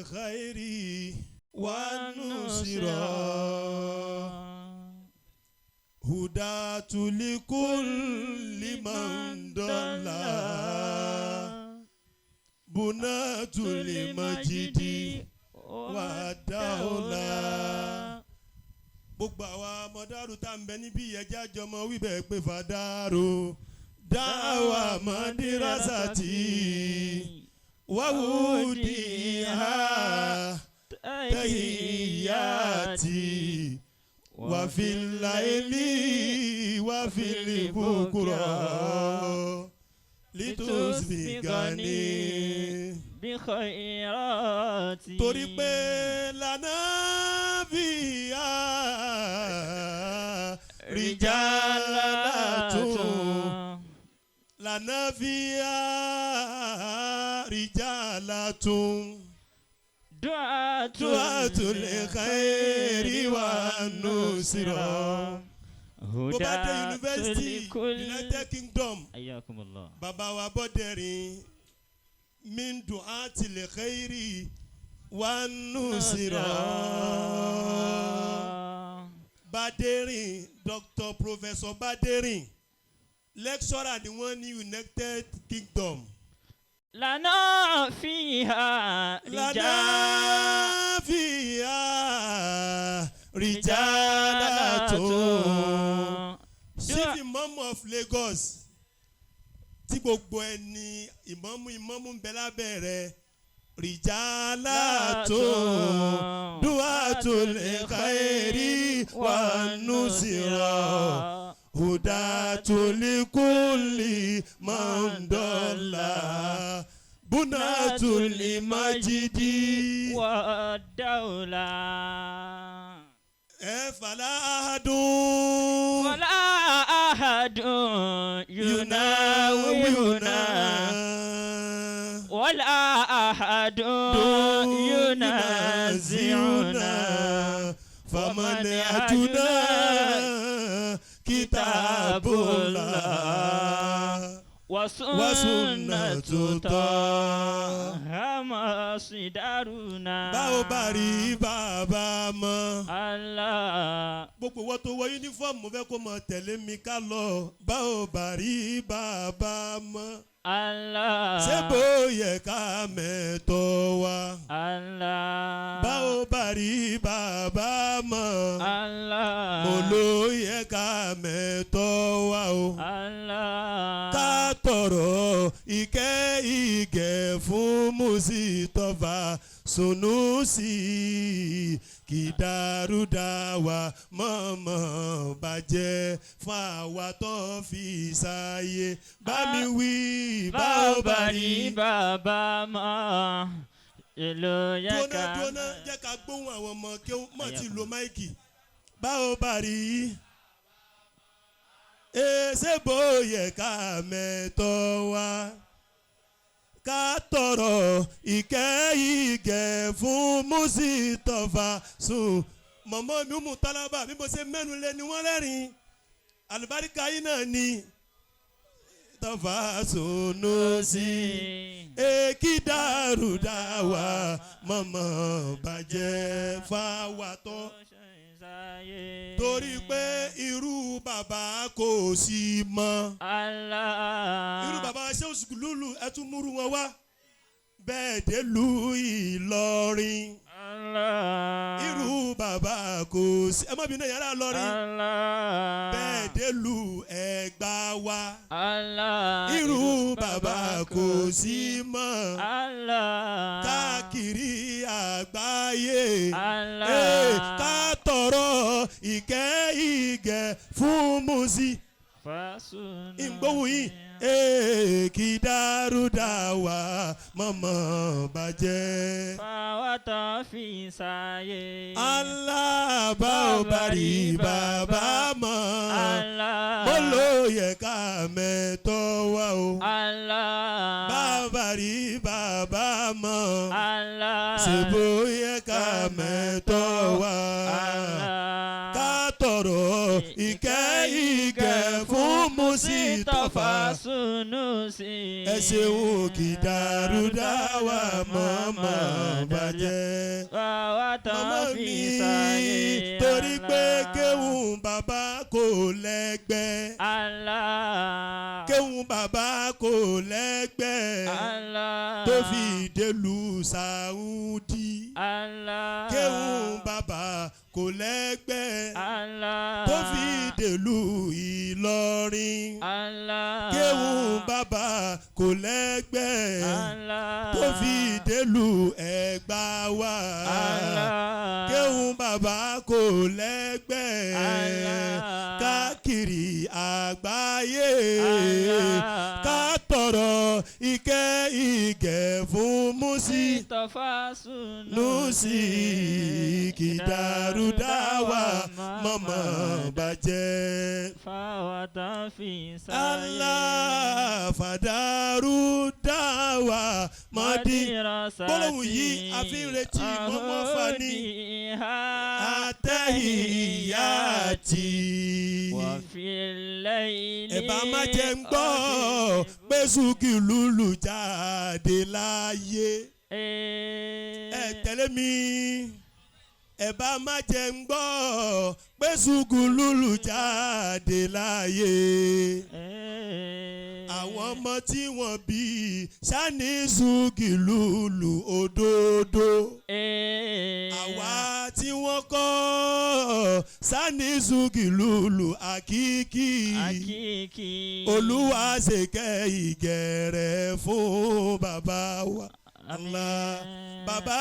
الخير والنصرة هداة لكل من ضل بنات المجد والدولة. gbogbo àwa mọ̀dárù tá ń bẹ níbí ẹ̀jẹ̀ àjọmọ wíbẹ̀ pé fàdárò dáwà mọ́dírásàtì wàhùdì ha tẹ̀hìyàtì wàfìláìlì wàfìlì bùkúrọ̀ litusbigani bí khairati. torí pé lànà bíyà rijalatun lànà bíyà rijalatun du'atul khairi wan nusra. bó bá dé yunifásitì United Kingdom bàbá wa Bọ́dẹ̀rìn min du'atil khairi wan nusra. Bádérìn Dr. Professor Bádérìn lecturer ni wọ́n ní United Kingdom. lana fiha rijalatun. Chief Imam of Lagos tí gbogbo ẹni ìmámù ń bẹ lábẹ́ rẹ̀ rijalatun du'atul khairi wan nusra hudatul likulli man dalla bunatul majidi wa dawla. fala ahadun yunawiyuna ولا أحد ينازعنا فمنعتنا كتاب الله وسنة طه مصدرنا. báwo bá rí bàbá mọ́. Allah. gbogbo wọn tó wọ yúnífọ́ọ̀mù fẹ́ kó mọ tẹ̀lé mi ká lọ. báwo bá rí bàbá mọ́. Allah. ṣé bóyá ká mẹ́tọ́ wa. Allah. báwo bá rí bàbá mọ́. Allah. mo ló yẹ ká mẹ́tọ́ wa o. Allah. ká tọrọ ìkẹ́ ìgẹ̀ fún Mùsítọ́fà Sùnúsì kì dàrúdàwà mọ̀mọ́ bàjẹ́ fún àwa tó fi sáyé. bá mi wí báwo bá rí bàbá mọ́ èlò yẹ ká. dúnà jẹ́ ká gbóhùn àwọn ọmọ kí wọ́n mọ̀ tí lo máìkì. báwo bá rí ṣé bóyá ká mẹ́tọ́ wa. ká tọrọ ìkẹ́ ìgẹ̀ fún Mùsítọ́fà Sùn. mọ̀mọ́ mi mú tálábà bí mo ṣe mẹ́nu lé ni wọ́n rẹ́rìn. àlùbáríkà yìí náà ni Tọ́fà Sùnúsì. kí dàrúdàwà mọ̀mọ́ bàjẹ́ fáwàtọ́. torí pé irú bàbá kò sí mọ́. Allah. irú bàbá ṣé oṣù lúlù ẹ tún múrú wọn wá. bẹ́ẹ̀ dé lu Ìlọrin. Allah. irú bàbá kò sí ẹ má bínú yàrá lọrin. Allah. bẹ́ẹ̀ dé lu Ẹ̀gbá wa. Allah. irú bàbá kò sí mọ́. Allah. káàkiri àgbáyé. Allah. ká tọrọ ìkẹ́ ìgẹ̀ fún Mùsítọ́fà. ìgbóhùn yìí kì í dàrúdàwà mọ̀mọ́ bàjẹ́. fáwọn tó fi sáyé. Allah bá ò bá rí bàbá mọ́. Allah. mo ló yẹ ká mẹ́tọ́ wa o. Allah. bàbá rí bàbá mọ́. Allah. ṣèbó yẹ ká mẹ́tọ́ wa. Allah. ká tọrọ ìkẹ́ ìgẹ̀ fún Mùsítọ́fà. Mùsítọ́fà Sunusi. ẹ ṣeun kì í dàrú dáwà mọ́mọ́ bàjẹ́. Báwa tán màmá fi mi sáyé torí pé Allah. kéwùn bàbá kò lẹ́gbẹ́. Allah. kéwùn bàbá kò lẹ́gbẹ́. Allah. tó fi délùú Saudi. Allah. kéwùn bàbá kò lẹ́gbẹ́. Allah. tó fi délùú Ìlọrin. Allah. kéwùn bàbá kò lẹ́gbẹ́. Allah. tó fi délùú Ẹ̀gbá wá. Allah. kéwùn bàbá kò lẹ́gbẹ́. Allah. káàkiri àgbáyé. Allah. ká tọrọ ìkẹ́ ìgẹ̀ fún Mùsítọ́fà Sunusi kì í dàrú dáwà mọ́mọ́ bàjẹ́. Báwa tán fi sáyé Allah fàdárù dáwà mọ́dí. gbólóhùn yìí àfi ń retí mọ́mọ́ fani. àtẹ̀hìyàtì. ẹ bá má jẹ́ ń gbọ́ pé Suki lùlù jáde láyé. ẹ tẹ̀lé mi. ẹ bá má jẹ́ ń gbọ́ pé Suki lùlù jáde láyé. àwọn ọmọ tí wọ́n bí sani Suki lùlù òdodo. àwa tí wọ́n kọ́ sani Suki lùlù àkíkí. Olúwa ṣe kẹ́ ìgẹ̀rẹ̀ fún bàbá wa. Allah bàbá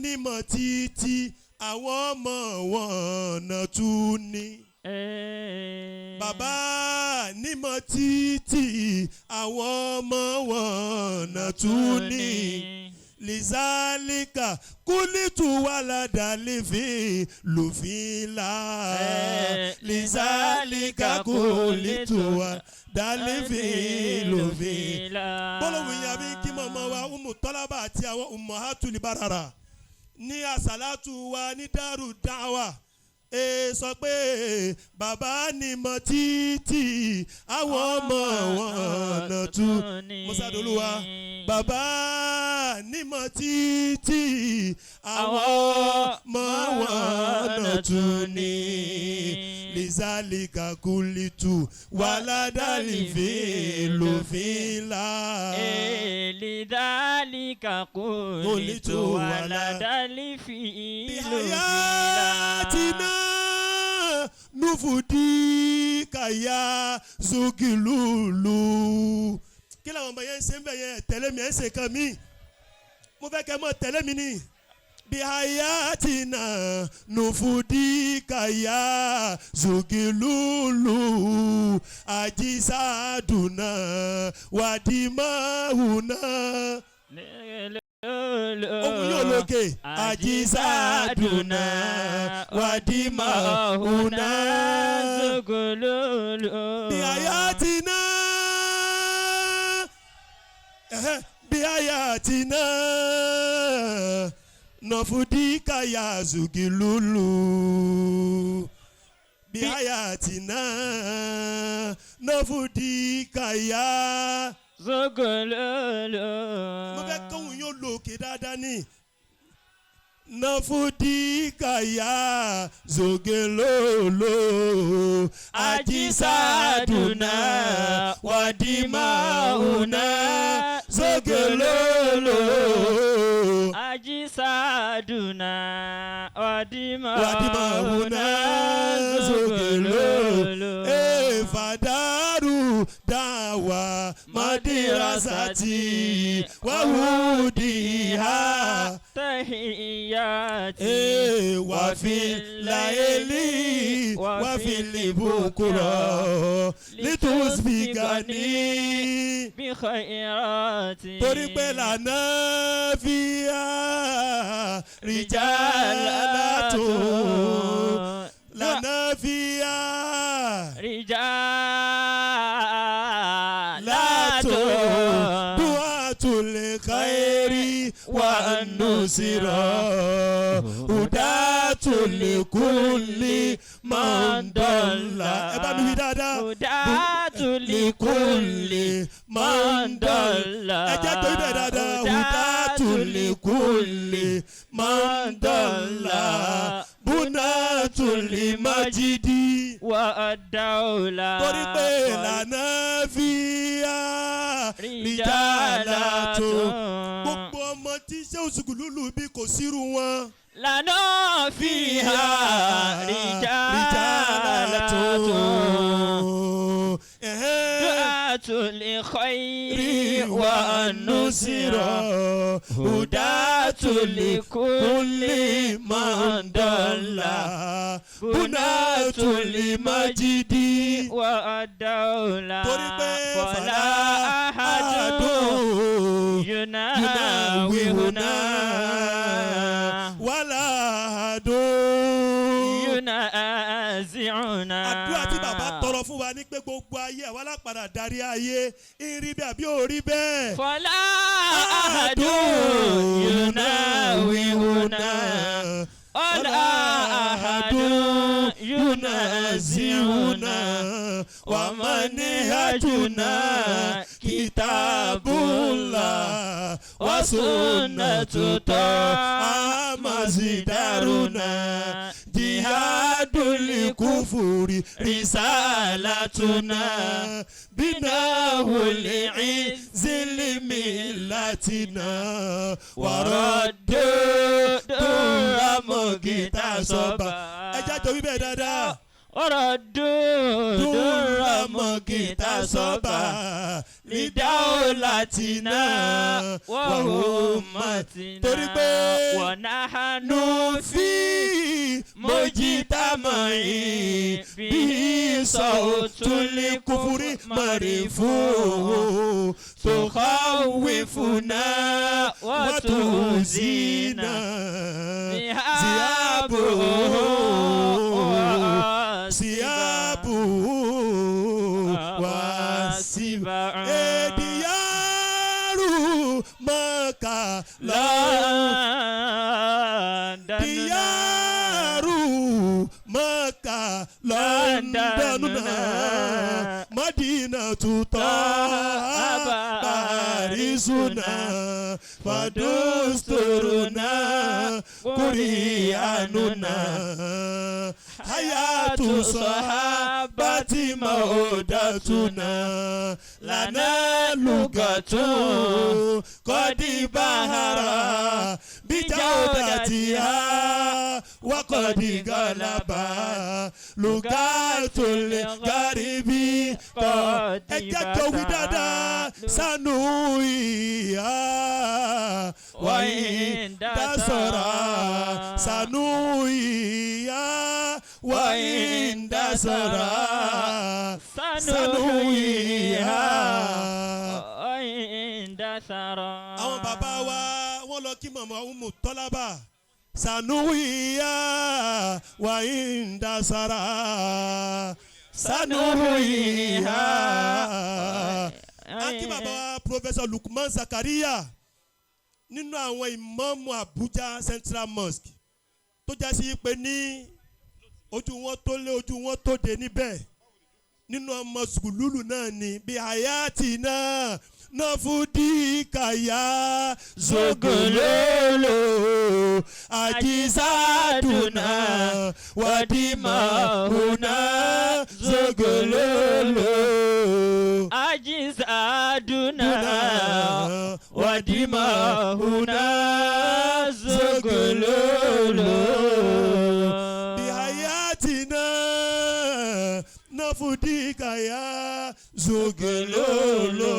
nímọ̀ títí àwọn ọmọ wọn náà tún ní. bàbá nímọ̀ títí àwọn ọmọ wọn náà tún ní. Lizalika kulitu walada lifin lufila. Lizalika kulitu walada lifin lufila. Bọ́lọ̀wù yẹn àbí kí mọ̀mọ́ wa Umu Tọ́lábà àti àwọn Ummahatul Barara ní àsàlátù wa ní Daru Dawa. Sọ pé bàbá ni mọ̀ títí àwọn ọmọ wọn náà tún. Mọ́sádọ́lúwa bàbá ni mọ̀ títí àwọn ọmọ wọn náà tún ní. Lizalika kulitu waladalifin lufila. Lidhalika kulitu waladalifin lufila. Bihayatina nufudi kaya Suki lulu. kí làwọn ọmọ yẹn ń ṣe ń bẹ̀ yẹn tẹ̀lé mi ẹ̀ ń ṣe kan mi mo fẹ́ kẹ́ mọ́ tẹ̀lé mi ni. Bihayatina nufudi kaya Suki lulu ajisaduna wadimahuna. Ohun yóò lókè. Ajisaduna wadimahuna. Bihayatina. Bihayatina nufudika ya Suki lulu. Bihayatina nufudika ya Suki lulu. mo fẹ́ kóhun yóò lókè dáadáa ní. Nufudika ya Suki lulu. Ajisaduna wadimahuna. Suki lulu. Ajisaduna wadimahuna. Suki lulu. Fadaru dawa madirasati wahudiha. Tahiyati wafil laeli wafil bukura litusbigani. bi khairati. torí pé lànà fìyà rijalatun. lànà fìyà rijalatun. du'atul khairi wa nusira. hudatul kulli man dalla. ẹ bá mi wí dáadáa. لكل من ضل ẹ jẹ́ tó ibẹ̀ dáadáa hùdátù likulli man dalla bunatu limajidi. والدولة torí pé lànà fìyà rìjàlátù. gbogbo ọmọ tí ṣé òṣùgùlùlù bí kò sírú wọn. لنا فيها رجالة دعاة لخير والنصرة هداة لكل من ضل بناة لمجد والدولة فلا أحد يناوئنا wàlá àdó. ينازعنا. àdúrà tí bàbá tọrọ fún wa ní pé gbogbo ayé àwa lápadà darí ayé irí bẹ́ẹ̀ àbí òrí bẹ́ẹ̀. فلا أحد يناوئنا ولا أحد ينازعنا ومنهجنا كتاب الله وسنة طه مصدرنا جهاد الكفر رسالتنا بناه العز لملتنا ورد دور مكتسبا. ẹ jẹ́ àjọ wíbẹ̀ dáadáa. وردوا دور در مكتسبا لدولتنا torí pé وأمتنا ونحن fi mujtama'in bí sawtul kufri marifu tukhawifuna wa tuzina siyabu wasiba diyaru maka diyaru maka Londonuna Madina barisuna fadusturuna kurianuna hayatu sahabati maudatuna lana lugatu qadi bahara bijaudatiha wa qadi galaba lugatul garibi ẹ jẹ́ kó wí dáadáa sanu ìyá wàyí dasọ̀ra sanu ìyá wàyí dasọ̀ra sanu ìyá. àwọn bàbá wa wọ́n lọ kí màmá Umu Tọ́lábà sanuhiya wa inda sara sanuhiya. Akí bàbá wa Professor Lukman Zakaria nínú àwọn ìmáàmù Abuja Central Mosque tó jásí pé ní ojú wọn tó lé ojú wọn tó dé níbẹ̀ nínú ọmọ sùkúlùlù náà ni bí hayati náà nafudika ya zogololo ajisaduna wadimahuna zogololo ajisaduna wadimahuna zogololo bihayatina nafudika ya zogololo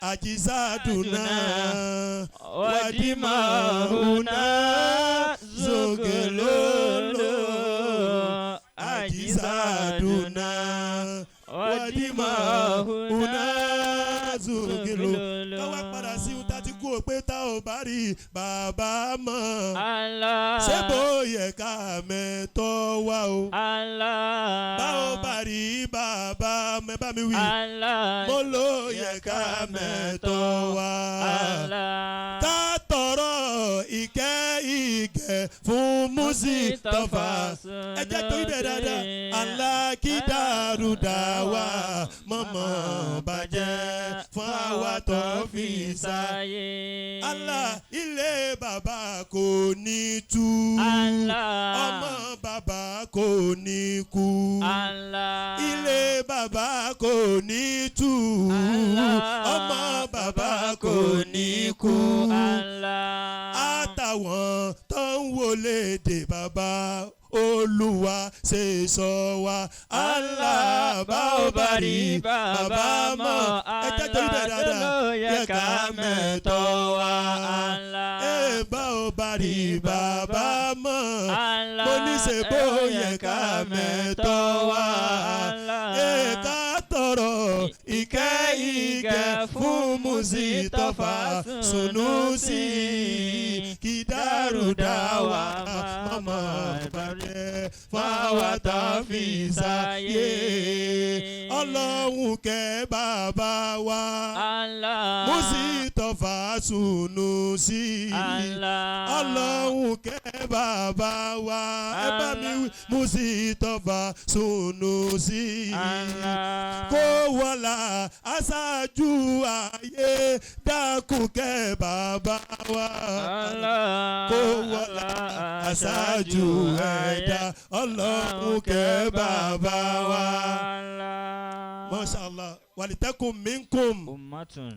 ajisaduna wadimahuna zogololo ajisaduna wadimahuna zogololo. káwá padà sí ohun tá a ti kú òpé tá ò bá rí bàbá mọ̀. ṣé bóyá ká mẹ́tọ́ wá o. bá ò bá rí bàbá mẹ́ bá mi wí. mo ló yẹ ká mẹ́tọ́ wá. ká tọrọ tọrọ ìkẹ́ fún Mustapha. ẹ jẹ́ tó ibẹ̀ dáadáa. alákìdárúdáwà mọ̀mọ́ bàjẹ́ fún àwa tó fi sáyé. Allah ilé bàbá kò ní tú. ọmọ bàbá kò ní kú. ilé bàbá kò ní tú. ọmọ bàbá kò ní kú. àtàwọn tó ń wọlé dé bàbá Olúwa ṣe sọ wa. Allah bá ò bá rí bàbá mọ̀. ẹ jẹ́ tó ibẹ̀ dáadáa. yẹ ká mẹ́tọ́ wa. bá ò bá rí bàbá mọ̀. mo ní ṣe bó yẹ ká mẹ́tọ́ wa. ká tọrọ ìkẹ́ fún Mustapha Sunusi Kidarudawa mọ̀mọ́ bàjẹ́ fáwa tá a fi sáyé. Ọlọ́run kẹ́ bàbá wa Mustapha Sunusi. Ọlọ́run kẹ́ bàbá wa ẹ bá mi wí Mustapha Sunusi. kó wọlá aṣáájú ayé dákun kẹ́ bàbá wa. kó wọlá aṣáájú ẹ̀dá Ọlọ́run kẹ́ bàbá wa. Masha Allah walitakun minkum ummatun